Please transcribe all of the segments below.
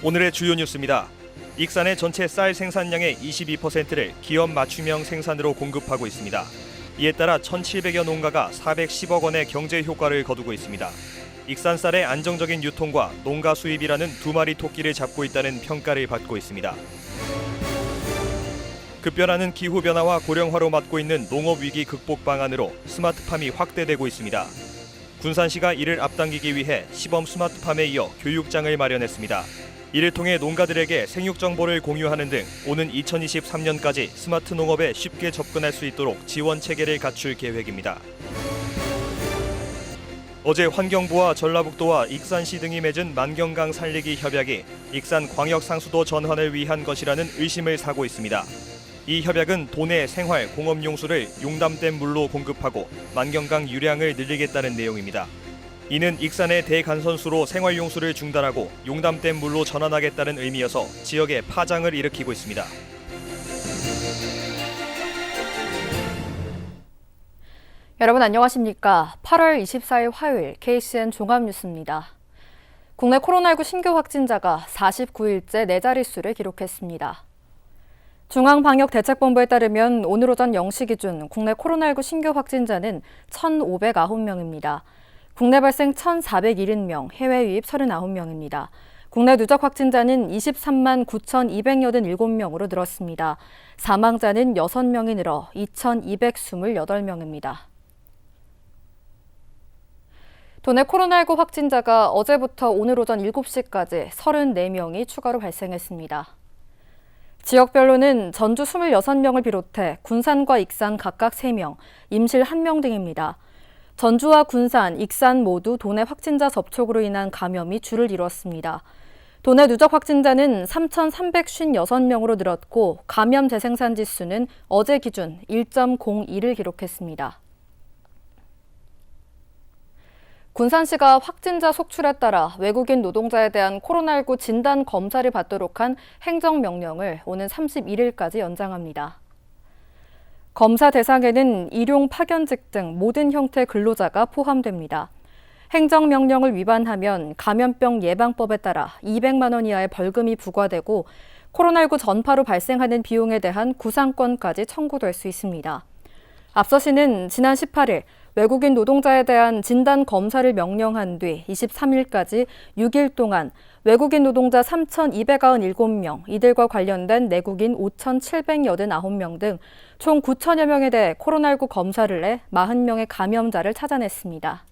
오늘의 주요 뉴스입니다. 익산의 전체 쌀 생산량의 22%를 기업 맞춤형 생산으로 공급하고 있습니다. 이에 따라 1,700여 농가가 410억 원의 경제 효과를 거두고 있습니다. 익산 쌀의 안정적인 유통과 농가 수입이라는 두 마리 토끼를 잡고 있다는 평가를 받고 있습니다. 급변하는 기후변화와 고령화로 맞고 있는 농업위기 극복 방안으로 스마트팜이 확대되고 있습니다. 군산시가 이를 앞당기기 위해 시범 스마트팜에 이어 교육장을 마련했습니다. 이를 통해 농가들에게 생육 정보를 공유하는 등 오는 2023년까지 스마트 농업에 쉽게 접근할 수 있도록 지원 체계를 갖출 계획입니다. 어제 환경부와 전라북도와 익산시 등이 맺은 만경강 살리기 협약이 익산 광역 상수도 전환을 위한 것이라는 의심을 사고 있습니다. 이 협약은 도내 생활, 공업 용수를 용담댐 물로 공급하고 만경강 유량을 늘리겠다는 내용입니다. 이는 익산의 대간선수로 생활용수를 중단하고 용담댐 물로 전환하겠다는 의미여서 지역에 파장을 일으키고 있습니다. 여러분 안녕하십니까? 8월 24일 화요일 KCN 종합뉴스입니다. 국내 코로나19 신규 확진자가 49일째 4자릿수를 기록했습니다. 중앙방역대책본부에 따르면 오늘 오전 0시 기준 국내 코로나19 신규 확진자는 1,509명입니다. 국내 발생 1,401명, 해외 유입 39명입니다. 국내 누적 확진자는 23만 9,287명으로 늘었습니다. 사망자는 6명이 늘어 2,228명입니다. 도내 코로나19 확진자가 어제부터 오늘 오전 7시까지 34명이 추가로 발생했습니다. 지역별로는 전주 26명을 비롯해 군산과 익산 각각 3명, 임실 1명 등입니다. 전주와 군산, 익산 모두 도내 확진자 접촉으로 인한 감염이 줄을 이뤘습니다. 도내 누적 확진자는 3,356명으로 늘었고 감염 재생산 지수는 어제 기준 1.02를 기록했습니다. 군산시가 확진자 속출에 따라 외국인 노동자에 대한 코로나19 진단 검사를 받도록 한 행정명령을 오는 31일까지 연장합니다. 검사 대상에는 일용 파견직 등 모든 형태 근로자가 포함됩니다. 행정명령을 위반하면 감염병 예방법에 따라 200만 원 이하의 벌금이 부과되고 코로나19 전파로 발생하는 비용에 대한 구상권까지 청구될 수 있습니다. 앞서 시는 지난 18일 외국인 노동자에 대한 진단 검사를 명령한 뒤 23일까지 6일 동안 외국인 노동자 3,297명, 이들과 관련된 내국인 5,789명 등 총 9천여 명에 대해 코로나19 검사를 해 40명의 감염자를 찾아냈습니다.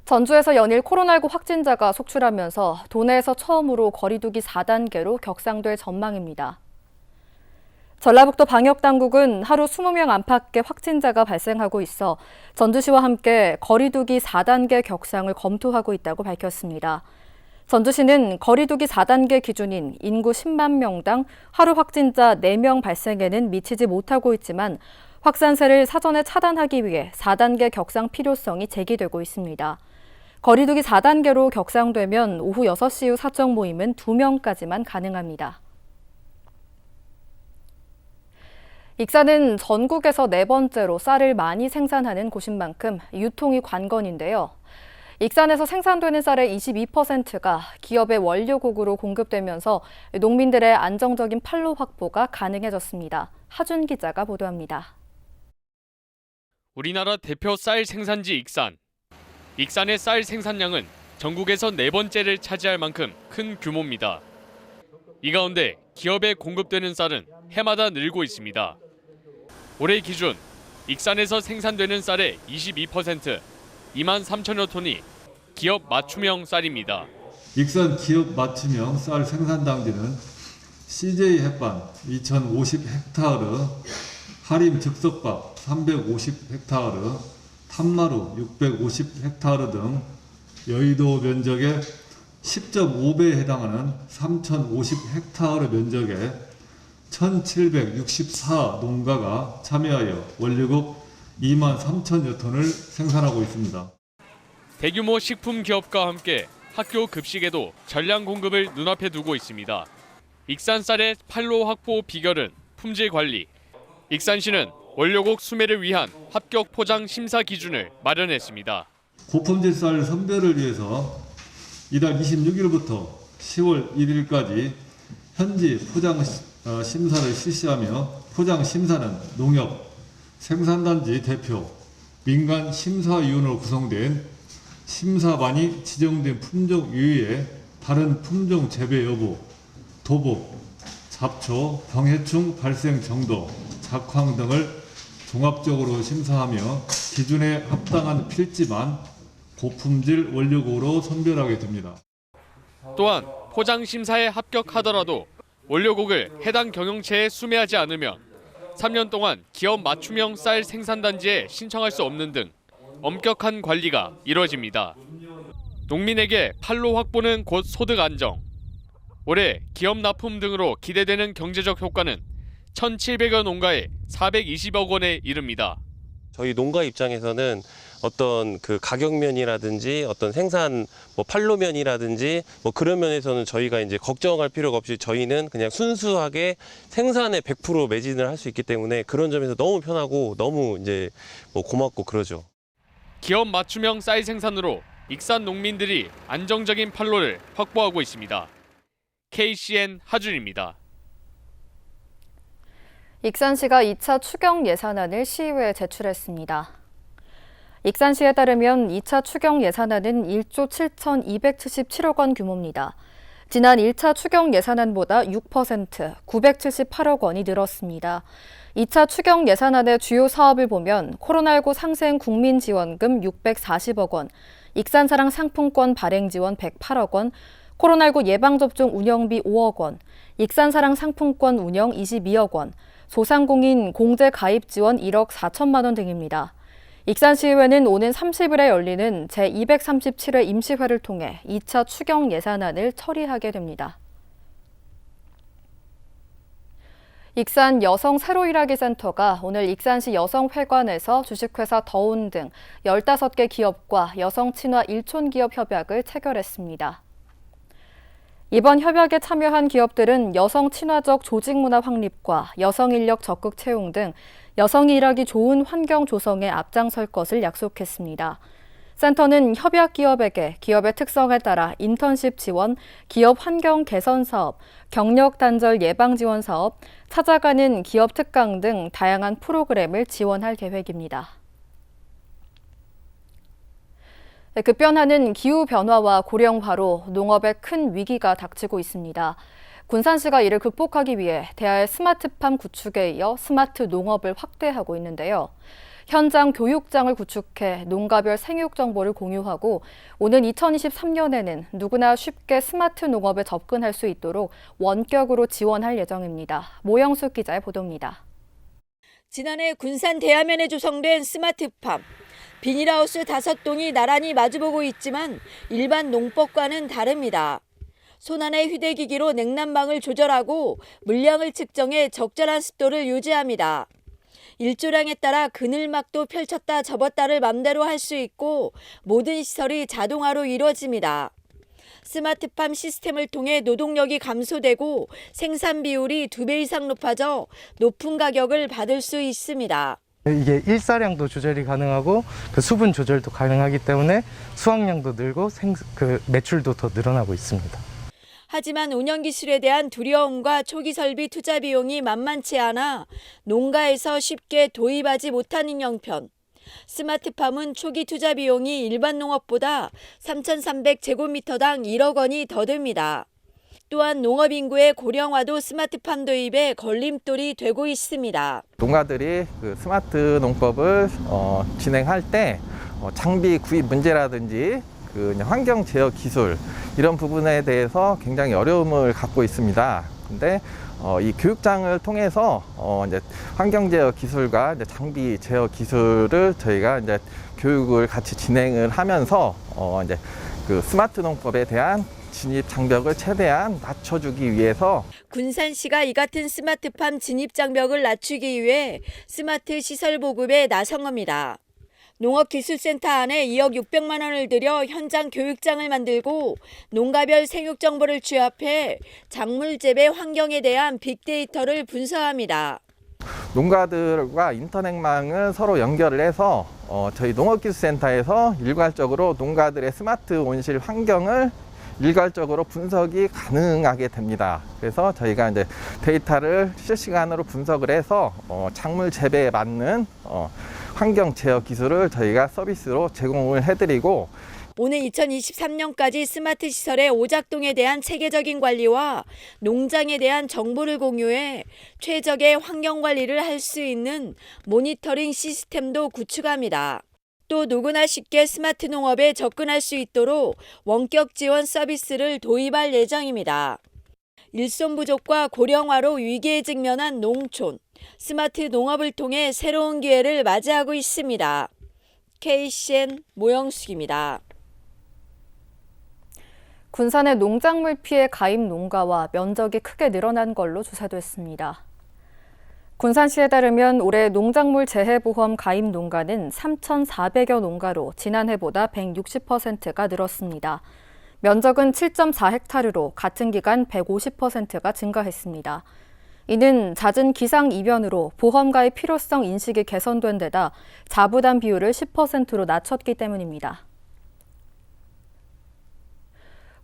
전주에서 연일 코로나19 확진자가 속출하면서 도내에서 처음으로 거리두기 4단계로 격상될 전망입니다. 전라북도 방역당국은 하루 20명 안팎의 확진자가 발생하고 있어 전주시와 함께 거리두기 4단계 격상을 검토하고 있다고 밝혔습니다. 전주시는 거리두기 4단계 기준인 인구 10만 명당 하루 확진자 4명 발생에는 미치지 못하고 있지만 확산세를 사전에 차단하기 위해 4단계 격상 필요성이 제기되고 있습니다. 거리두기 4단계로 격상되면 오후 6시 이후 사적 모임은 2명까지만 가능합니다. 익산은 전국에서 4번째로 쌀을 많이 생산하는 곳인 만큼 유통이 관건인데요. 익산에서 생산되는 쌀의 22%가 기업의 원료국으로 공급되면서 농민들의 안정적인 판로 확보가 가능해졌습니다. 하준 기자가 보도합니다. 우리나라 대표 쌀 생산지 익산. 익산의 쌀 생산량은 전국에서 4번째를 차지할 만큼 큰 규모입니다. 이 가운데 기업에 공급되는 쌀은 해마다 늘고 있습니다. 올해 기준 익산에서 생산되는 쌀의 22%, 2만 3천여 톤이 기업 맞춤형 쌀입니다. 익산 기업 맞춤형 쌀 생산 단지는 CJ 햇반 2,050헥타르, 하림 즉석밥 350헥타르, 탐마루 650헥타르 등 여의도 면적의 10.5배에 해당하는 3,050헥타르 면적에 1,764 농가가 참여하여 원료국 2만 3천여 톤을 생산하고 있습니다. 대규모 식품 기업과 함께 학교 급식에도 전량 공급을 눈앞에 두고 있습니다. 익산 쌀의 판로 확보 비결은 품질 관리. 익산시는 원료국 수매를 위한 합격 포장 심사 기준을 마련했습니다. 고품질 쌀 선별을 위해서 이달 26일부터 10월 1일까지 현지 포장 심사를 실시하며 포장 심사는 농협, 생산단지 대표, 민간 심사위원으로 구성된 심사반이 지정된 품종 이외에 다른 품종 재배 여부, 도복, 잡초, 병해충 발생 정도, 작황 등을 종합적으로 심사하며 기준에 합당한 필지만 고품질 원료곡으로 선별하게 됩니다. 또한 포장 심사에 합격하더라도 원료곡을 해당 경영체에 수매하지 않으면 3년 동안 기업 맞춤형 쌀 생산단지에 신청할 수 없는 등 엄격한 관리가 이뤄집니다. 농민에게 판로 확보는 곧 소득 안정. 올해 기업 납품 등으로 기대되는 경제적 효과는 1,700여 농가에 420억 원에 이릅니다. 저희 농가 입장에서는 어떤 그 가격면이라든지 어떤 생산 판로면이라든지 그런 면에서는 저희가 이제 걱정할 필요가 없이 저희는 그냥 순수하게 생산에 100% 매진을 할 수 있기 때문에 그런 점에서 너무 편하고 너무 이제 고맙고 그러죠. 기업 맞춤형 쌀 생산으로 익산 농민들이 안정적인 판로를 확보하고 있습니다. KCN 하준입니다. 익산시가 2차 추경 예산안을 시의회에 제출했습니다. 익산시에 따르면 2차 추경 예산안은 1조 7,277억 원 규모입니다. 지난 1차 추경 예산안보다 6%, 978억 원이 늘었습니다. 2차 추경 예산안의 주요 사업을 보면 코로나19 상생 국민지원금 640억 원, 익산사랑 상품권 발행 지원 108억 원, 코로나19 예방접종 운영비 5억 원, 익산사랑 상품권 운영 22억 원, 소상공인 공제 가입 지원 1억 4천만 원 등입니다. 익산시의회는 오는 30일에 열리는 제237회 임시회를 통해 2차 추경 예산안을 처리하게 됩니다. 익산 여성 새로일하기 센터가 오늘 익산시 여성회관에서 주식회사 더운 등 15개 기업과 여성 친화 일촌 기업 협약을 체결했습니다. 이번 협약에 참여한 기업들은 여성 친화적 조직 문화 확립과 여성 인력 적극 채용 등 여성이 일하기 좋은 환경 조성에 앞장설 것을 약속했습니다. 센터는 협약 기업에게 기업의 특성에 따라 인턴십 지원, 기업 환경 개선 사업, 경력 단절 예방 지원 사업, 찾아가는 기업 특강 등 다양한 프로그램을 지원할 계획입니다. 급변하는 기후변화와 고령화로 농업에 큰 위기가 닥치고 있습니다. 군산시가 이를 극복하기 위해 대하의 스마트팜 구축에 이어 스마트 농업을 확대하고 있는데요. 현장 교육장을 구축해 농가별 생육 정보를 공유하고 오는 2023년에는 누구나 쉽게 스마트 농업에 접근할 수 있도록 원격으로 지원할 예정입니다. 모영숙 기자의 보도입니다. 지난해 군산 대하면에 조성된 스마트팜. 비닐하우스 5동이 나란히 마주보고 있지만 일반 농법과는 다릅니다. 손안의 휴대기기로 냉난방을 조절하고 물량을 측정해 적절한 습도를 유지합니다. 일조량에 따라 그늘막도 펼쳤다 접었다를 맘대로 할 수 있고 모든 시설이 자동화로 이루어집니다. 스마트팜 시스템을 통해 노동력이 감소되고 생산 비율이 2배 이상 높아져 높은 가격을 받을 수 있습니다. 이게 일사량도 조절이 가능하고 수분 조절도 가능하기 때문에 수확량도 늘고 매출도 더 늘어나고 있습니다. 하지만 운영 기술에 대한 두려움과 초기 설비 투자 비용이 만만치 않아 농가에서 쉽게 도입하지 못하는 형편. 스마트팜은 초기 투자 비용이 일반 농업보다 3,300제곱미터당 1억 원이 더 듭니다. 또한 농업 인구의 고령화도 스마트팜 도입에 걸림돌이 되고 있습니다. 농가들이 스마트 농법을 진행할 때 장비 구입 문제라든지 환경 제어 기술 이런 부분에 대해서 굉장히 어려움을 갖고 있습니다. 근데 이 교육장을 통해서 이제 환경 제어 기술과 이제 장비 제어 기술을 저희가 이제 교육을 같이 진행을 하면서 이제 스마트 농법에 대한 진입 장벽을 최대한 낮춰주기 위해서 군산시가 이 같은 스마트팜 진입 장벽을 낮추기 위해 스마트 시설 보급에 나선 겁니다. 농업기술센터 안에 2억 600만 원을 들여 현장 교육장을 만들고 농가별 생육 정보를 취합해 작물 재배 환경에 대한 빅데이터를 분석합니다. 농가들과 인터넷망을 서로 연결을 해서 저희 농업기술센터에서 일괄적으로 농가들의 스마트 온실 환경을 일괄적으로 분석이 가능하게 됩니다. 그래서 저희가 이제 데이터를 실시간으로 분석을 해서 작물 재배에 맞는 환경 제어 기술을 저희가 서비스로 제공을 해드리고, 오는 2023년까지 스마트 시설의 오작동에 대한 체계적인 관리와 농장에 대한 정보를 공유해 최적의 환경 관리를 할 수 있는 모니터링 시스템도 구축합니다. 또 누구나 쉽게 스마트 농업에 접근할 수 있도록 원격 지원 서비스를 도입할 예정입니다. 일손 부족과 고령화로 위기에 직면한 농촌, 스마트 농업을 통해 새로운 기회를 맞이하고 있습니다. KCN 모영숙입니다. 군산의 농작물 피해 가입 농가와 면적이 크게 늘어난 걸로 조사됐습니다. 군산시에 따르면 올해 농작물 재해보험 가입 농가는 3,400여 농가로 지난해보다 160%가 늘었습니다. 면적은 7.4헥타르로 같은 기간 150%가 증가했습니다. 이는 잦은 기상 이변으로 보험 가입 필요성 인식이 개선된 데다 자부담 비율을 10%로 낮췄기 때문입니다.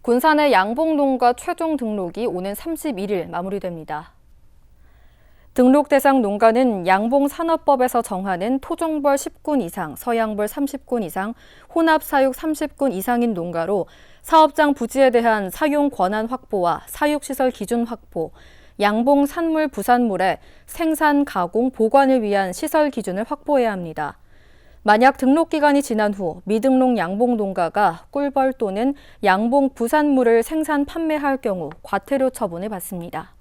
군산의 양봉농가 최종 등록이 오는 31일 마무리됩니다. 등록 대상 농가는 양봉산업법에서 정하는 토종벌 10군 이상, 서양벌 30군 이상, 혼합사육 30군 이상인 농가로 사업장 부지에 대한 사용 권한 확보와 사육시설 기준 확보, 양봉 산물 부산물의 생산, 가공, 보관을 위한 시설 기준을 확보해야 합니다. 만약 등록 기간이 지난 후 미등록 양봉 농가가 꿀벌 또는 양봉 부산물을 생산 판매할 경우 과태료 처분을 받습니다.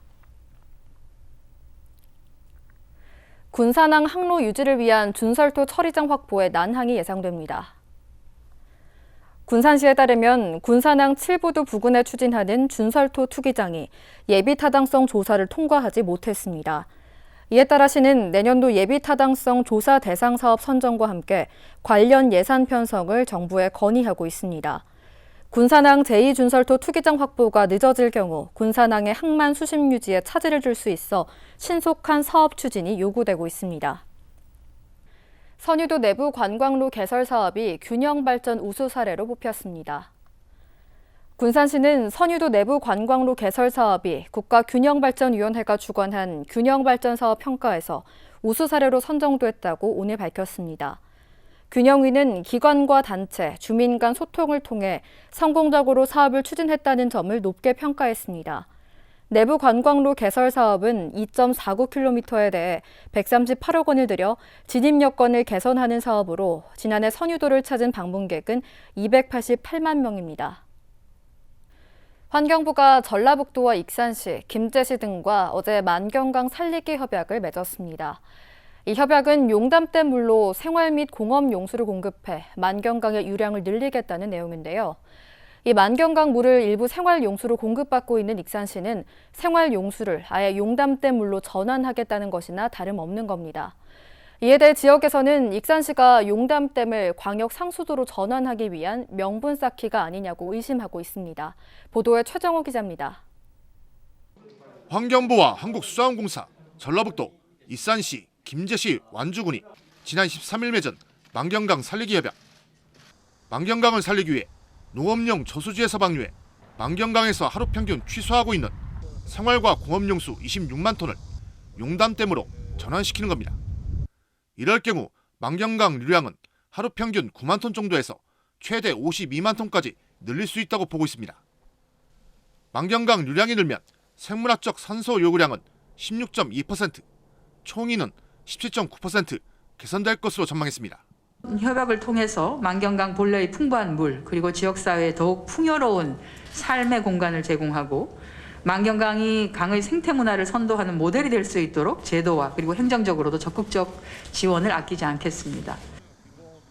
군산항 항로 유지를 위한 준설토 처리장 확보에 난항이 예상됩니다. 군산시에 따르면 군산항 7부두 부근에 추진하는 준설토 투기장이 예비타당성 조사를 통과하지 못했습니다. 이에 따라 시는 내년도 예비타당성 조사 대상 사업 선정과 함께 관련 예산 편성을 정부에 건의하고 있습니다. 군산항 제2준설토 투기장 확보가 늦어질 경우 군산항의 항만 수심 유지에 차질을 줄 수 있어 신속한 사업 추진이 요구되고 있습니다. 선유도 내부 관광로 개설 사업이 균형 발전 우수 사례로 뽑혔습니다. 군산시는 선유도 내부 관광로 개설 사업이 국가균형발전위원회가 주관한 균형발전사업 평가에서 우수 사례로 선정됐다고 오늘 밝혔습니다. 균형위는 기관과 단체, 주민 간 소통을 통해 성공적으로 사업을 추진했다는 점을 높게 평가했습니다. 내부 관광로 개설 사업은 2.49km에 대해 138억 원을 들여 진입 여건을 개선하는 사업으로 지난해 선유도를 찾은 방문객은 288만 명입니다. 환경부가 전라북도와 익산시, 김제시 등과 어제 만경강 살리기 협약을 맺었습니다. 이 협약은 용담댐 물로 생활 및 공업 용수를 공급해 만경강의 유량을 늘리겠다는 내용인데요. 이 만경강 물을 일부 생활 용수로 공급받고 있는 익산시는 생활 용수를 아예 용담댐 물로 전환하겠다는 것이나 다름없는 겁니다. 이에 대해 지역에서는 익산시가 용담댐을 광역 상수도로 전환하기 위한 명분 쌓기가 아니냐고 의심하고 있습니다. 보도에 최정호 기자입니다. 환경부와 한국수자원공사, 전라북도, 익산시, 김제시, 완주군이 지난 13일 맺은 만경강 살리기 협약. 만경강을 살리기 위해 농업용 저수지에서 방류해 만경강에서 하루 평균 취수하고 있는 생활과 공업용수 26만 톤을 용담댐으로 전환시키는 겁니다. 이럴 경우 만경강 유량은 하루 평균 9만 톤 정도에서 최대 52만 톤까지 늘릴 수 있다고 보고 있습니다. 만경강 유량이 늘면 생물학적 산소 요구량은 16.2%, 총위는 17.9% 개선될 것으로 전망했습니다. 협약을 통해서 만경강 본래의 풍부한 물 그리고 지역사회에 더욱 풍요로운 삶의 공간을 제공하고 만경강이 강의 생태문화를 선도하는 모델이 될 수 있도록 제도와 그리고 행정적으로도 적극적 지원을 아끼지 않겠습니다.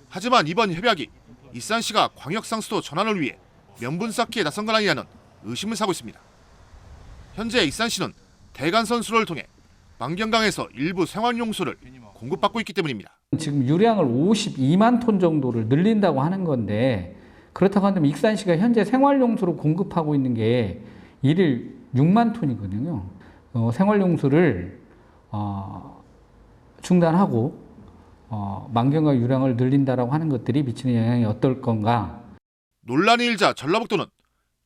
하지만 이번 협약이 익산시가 광역상수도 전환을 위해 명분 쌓기에 나선 건 아니냐는 의심을 사고 있습니다. 현재 익산시는 대간선수로를 통해 만경강에서 일부 생활용수를 공급받고 있기 때문입니다. 지금 유량을 52만 톤 정도를 늘린다고 하는 건데 그렇다고 한다면 익산시가 현재 생활용수로 공급하고 있는 게 일일 6만 톤이거든요. 생활용수를 중단하고 만경강 유량을 늘린다라고 하는 것들이 미치는 영향이 어떨 건가? 논란이 일자 전라북도는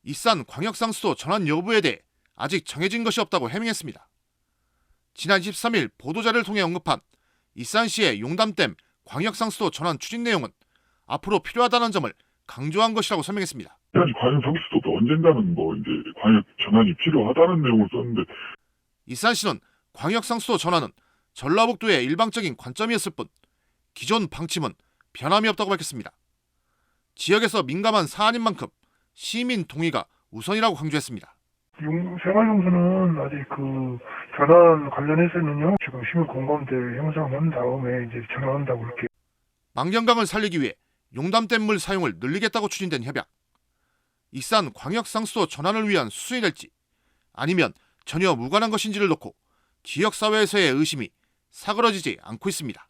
익산 광역상수도 전환 여부에 대해 아직 정해진 것이 없다고 해명했습니다. 지난 13일 보도자를 통해 언급한 익산시의 용담댐 광역상수도 전환 추진 내용은 앞으로 필요하다는 점을 강조한 것이라고 설명했습니다. 광역상수도도 언젠가는 이제 광역 전환이 필요하다는 내용을 썼는데, 익산시는 광역상수도 전환은 전라북도의 일방적인 관점이었을 뿐 기존 방침은 변함이 없다고 밝혔습니다. 지역에서 민감한 사안인 만큼 시민 동의가 우선이라고 강조했습니다. 생활용수는 아직 전환 관련해서는요, 지금 시민 공감대 형성한 다음에 이제 전환한다고 그렇게. 만경강을 살리기 위해 용담댐물 사용을 늘리겠다고 추진된 협약. 익산 광역상수도 전환을 위한 수순이 될지 아니면 전혀 무관한 것인지를 놓고 지역사회에서의 의심이 사그러지지 않고 있습니다.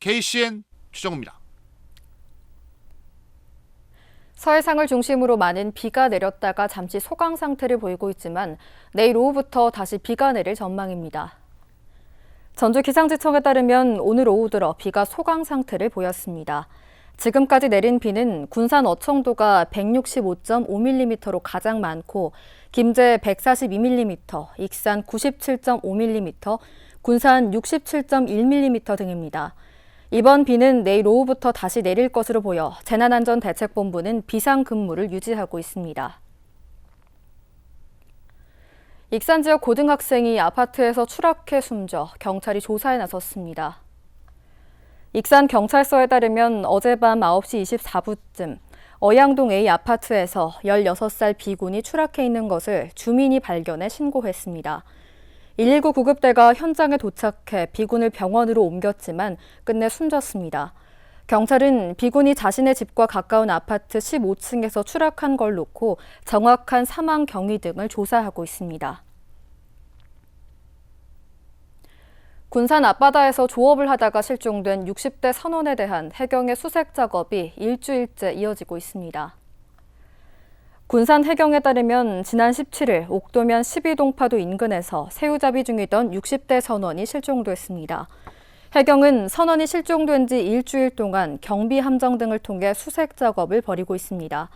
KCN 최정우입니다. 서해상을 중심으로 많은 비가 내렸다가 잠시 소강 상태를 보이고 있지만 내일 오후부터 다시 비가 내릴 전망입니다. 전주기상지청에 따르면 오늘 오후 들어 비가 소강 상태를 보였습니다. 지금까지 내린 비는 군산 어청도가 165.5mm로 가장 많고 김제 142mm, 익산 97.5mm, 군산 67.1mm 등입니다. 이번 비는 내일 오후부터 다시 내릴 것으로 보여 재난안전대책본부는 비상근무를 유지하고 있습니다. 익산 지역 고등학생이 아파트에서 추락해 숨져 경찰이 조사에 나섰습니다. 익산 경찰서에 따르면 어젯밤 9시 24분쯤 어양동 A 아파트에서 16살 비군이 추락해 있는 것을 주민이 발견해 신고했습니다. 119 구급대가 현장에 도착해 비군을 병원으로 옮겼지만 끝내 숨졌습니다. 경찰은 비군이 자신의 집과 가까운 아파트 15층에서 추락한 걸 놓고 정확한 사망 경위 등을 조사하고 있습니다. 군산 앞바다에서 조업을 하다가 실종된 60대 선원에 대한 해경의 수색 작업이 일주일째 이어지고 있습니다. 군산 해경에 따르면 지난 17일 옥도면 12동파도 인근에서 새우잡이 중이던 60대 선원이 실종됐습니다. 해경은 선원이 실종된 지 일주일 동안 경비 함정 등을 통해 수색 작업을 벌이고 있습니다.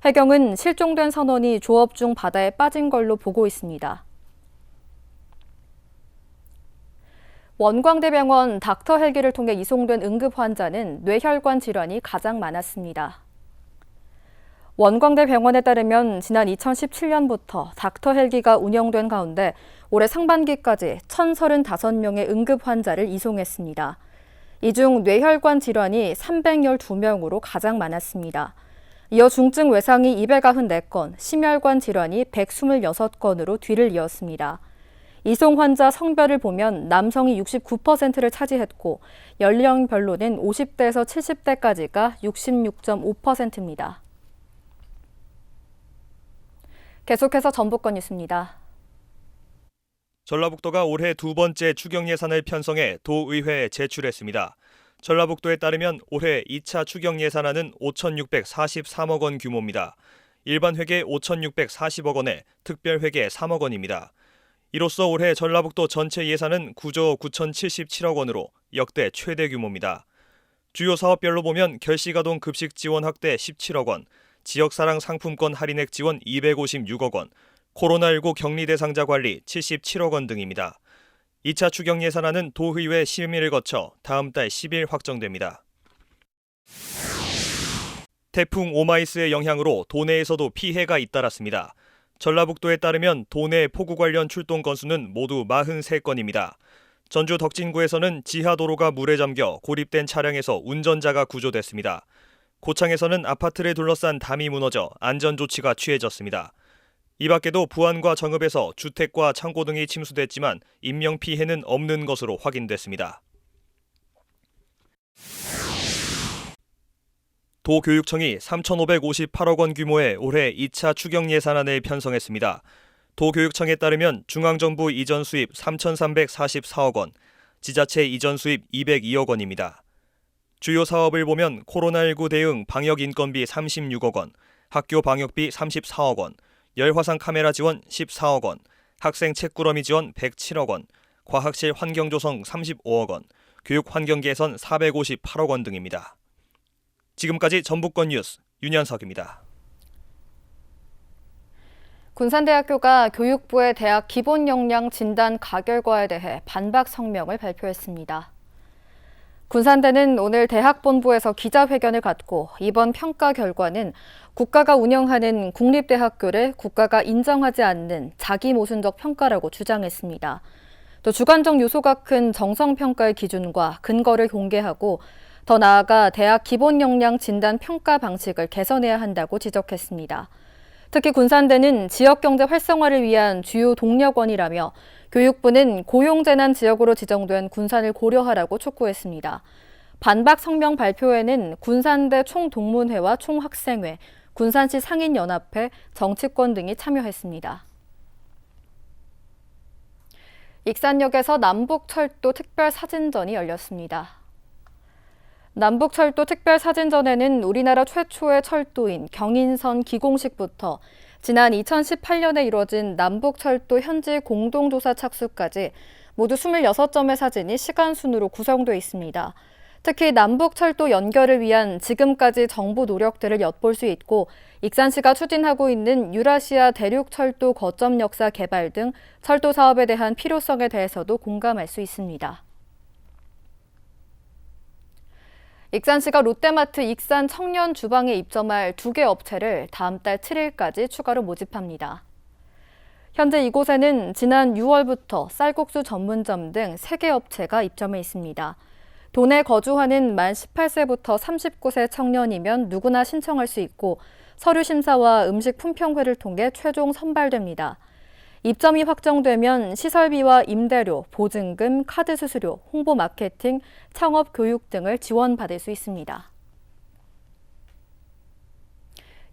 해경은 실종된 선원이 조업 중 바다에 빠진 걸로 보고 있습니다. 원광대병원 닥터 헬기를 통해 이송된 응급 환자는 뇌혈관 질환이 가장 많았습니다. 원광대병원에 따르면 지난 2017년부터 닥터 헬기가 운영된 가운데 올해 상반기까지 1,035명의 응급 환자를 이송했습니다. 이 중 뇌혈관 질환이 312명으로 가장 많았습니다. 이어 중증 외상이 294건, 심혈관 질환이 126건으로 뒤를 이었습니다. 이송 환자 성별을 보면 남성이 69%를 차지했고 연령별로는 50대에서 70대까지가 66.5%입니다. 계속해서 전북권 뉴스입니다. 전라북도가 올해 두 번째 추경 예산을 편성해 도의회에 제출했습니다. 전라북도에 따르면 올해 2차 추경 예산안은 5,643억 원 규모입니다. 일반 회계 5,640억 원에 특별 회계 3억 원입니다. 이로써 올해 전라북도 전체 예산은 9조 9,077억 원으로 역대 최대 규모입니다. 주요 사업별로 보면 결시가동 급식 지원 확대 17억 원, 지역사랑 상품권 할인액 지원 256억 원, 코로나19 격리 대상자 관리 77억 원 등입니다. 2차 추경 예산안은 도의회 심의를 거쳐 다음 달 10일 확정됩니다. 태풍 오마이스의 영향으로 도내에서도 피해가 잇따랐습니다. 전라북도에 따르면 도내 폭우 관련 출동 건수는 모두 43건입니다. 전주 덕진구에서는 지하도로가 물에 잠겨 고립된 차량에서 운전자가 구조됐습니다. 고창에서는 아파트를 둘러싼 담이 무너져 안전조치가 취해졌습니다. 이 밖에도 부안과 정읍에서 주택과 창고 등이 침수됐지만 인명피해는 없는 것으로 확인됐습니다. 도교육청이 3,558억 원 규모의 올해 2차 추경 예산안을 편성했습니다. 도교육청에 따르면 중앙정부 이전 수입 3,344억 원, 지자체 이전 수입 202억 원입니다. 주요 사업을 보면 코로나19 대응 방역 인건비 36억 원, 학교 방역비 34억 원, 열화상 카메라 지원 14억 원, 학생 책꾸러미 지원 107억 원, 과학실 환경 조성 35억 원, 교육 환경 개선 458억 원 등입니다. 지금까지 전북권 뉴스 윤현석입니다. 군산대학교가 교육부의 대학 기본 역량 진단 가결과에 대해 반박 성명을 발표했습니다. 군산대는 오늘 대학 본부에서 기자회견을 갖고 이번 평가 결과는 국가가 운영하는 국립대학교를 국가가 인정하지 않는 자기 모순적 평가라고 주장했습니다. 또 주관적 요소가 큰 정성평가의 기준과 근거를 공개하고 더 나아가 대학 기본 역량 진단 평가 방식을 개선해야 한다고 지적했습니다. 특히 군산대는 지역경제 활성화를 위한 주요 동력원이라며 교육부는 고용재난 지역으로 지정된 군산을 고려하라고 촉구했습니다. 반박 성명 발표에는 군산대 총동문회와 총학생회, 군산시 상인연합회, 정치권 등이 참여했습니다. 익산역에서 남북철도 특별사진전이 열렸습니다. 남북철도 특별사진전에는 우리나라 최초의 철도인 경인선 기공식부터 지난 2018년에 이뤄진 남북철도 현지 공동조사 착수까지 모두 26점의 사진이 시간순으로 구성되어 있습니다. 특히 남북철도 연결을 위한 지금까지 정부 노력들을 엿볼 수 있고 익산시가 추진하고 있는 유라시아 대륙철도 거점 역사 개발 등 철도 사업에 대한 필요성에 대해서도 공감할 수 있습니다. 익산시가 롯데마트 익산 청년 주방에 입점할 2개 업체를 다음 달 7일까지 추가로 모집합니다. 현재 이곳에는 지난 6월부터 쌀국수 전문점 등 3개 업체가 입점해 있습니다. 도내 거주하는 만 18세부터 39세 청년이면 누구나 신청할 수 있고 서류 심사와 음식 품평회를 통해 최종 선발됩니다. 입점이 확정되면 시설비와 임대료, 보증금, 카드 수수료, 홍보 마케팅, 창업 교육 등을 지원받을 수 있습니다.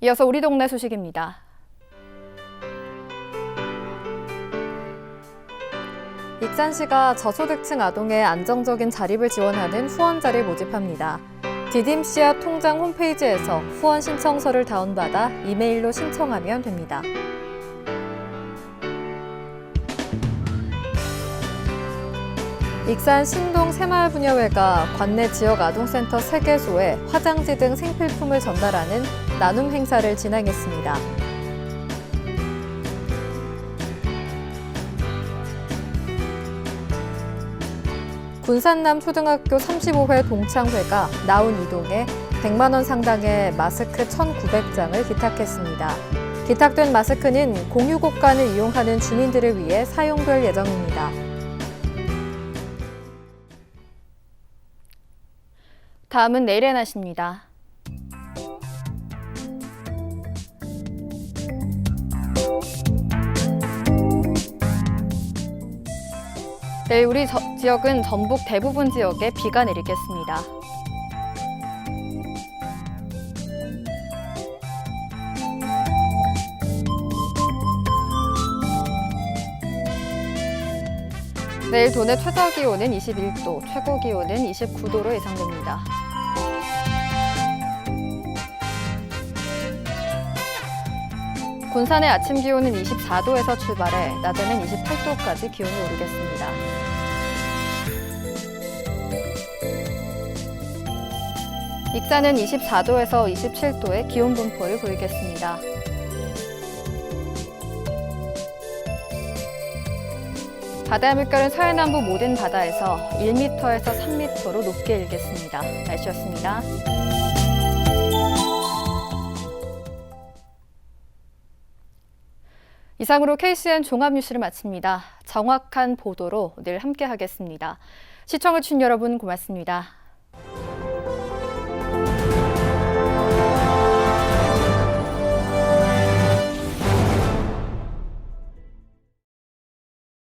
이어서 우리 동네 소식입니다. 익산시가 저소득층 아동의 안정적인 자립을 지원하는 후원자를 모집합니다. 디딤씨앗 통장 홈페이지에서 후원 신청서를 다운받아 이메일로 신청하면 됩니다. 익산 신동 새마을부녀회가 관내 지역 아동센터 3개소에 화장지 등 생필품을 전달하는 나눔 행사를 진행했습니다. 군산남 초등학교 35회 동창회가 나운 이동에 100만 원 상당의 마스크 1,900장을 기탁했습니다. 기탁된 마스크는 공유곡간을 이용하는 주민들을 위해 사용될 예정입니다. 다음은 내일의 날씨입니다. 내일 우리 지역은 전북 대부분 지역에 비가 내리겠습니다. 내일 도내 최저기온은 21도, 최고기온은 29도로 예상됩니다. 군산의 아침 기온은 24도에서 출발해 낮에는 28도까지 기온이 오르겠습니다. 익산은 24도에서 27도의 기온 분포를 보이겠습니다. 바다의 물결은 서해남부 모든 바다에서 1m에서 3m로 높게 일겠습니다. 날씨였습니다. 이상으로 KCN 종합뉴스를 마칩니다. 정확한 보도로 늘 함께하겠습니다. 시청해주신 여러분 고맙습니다.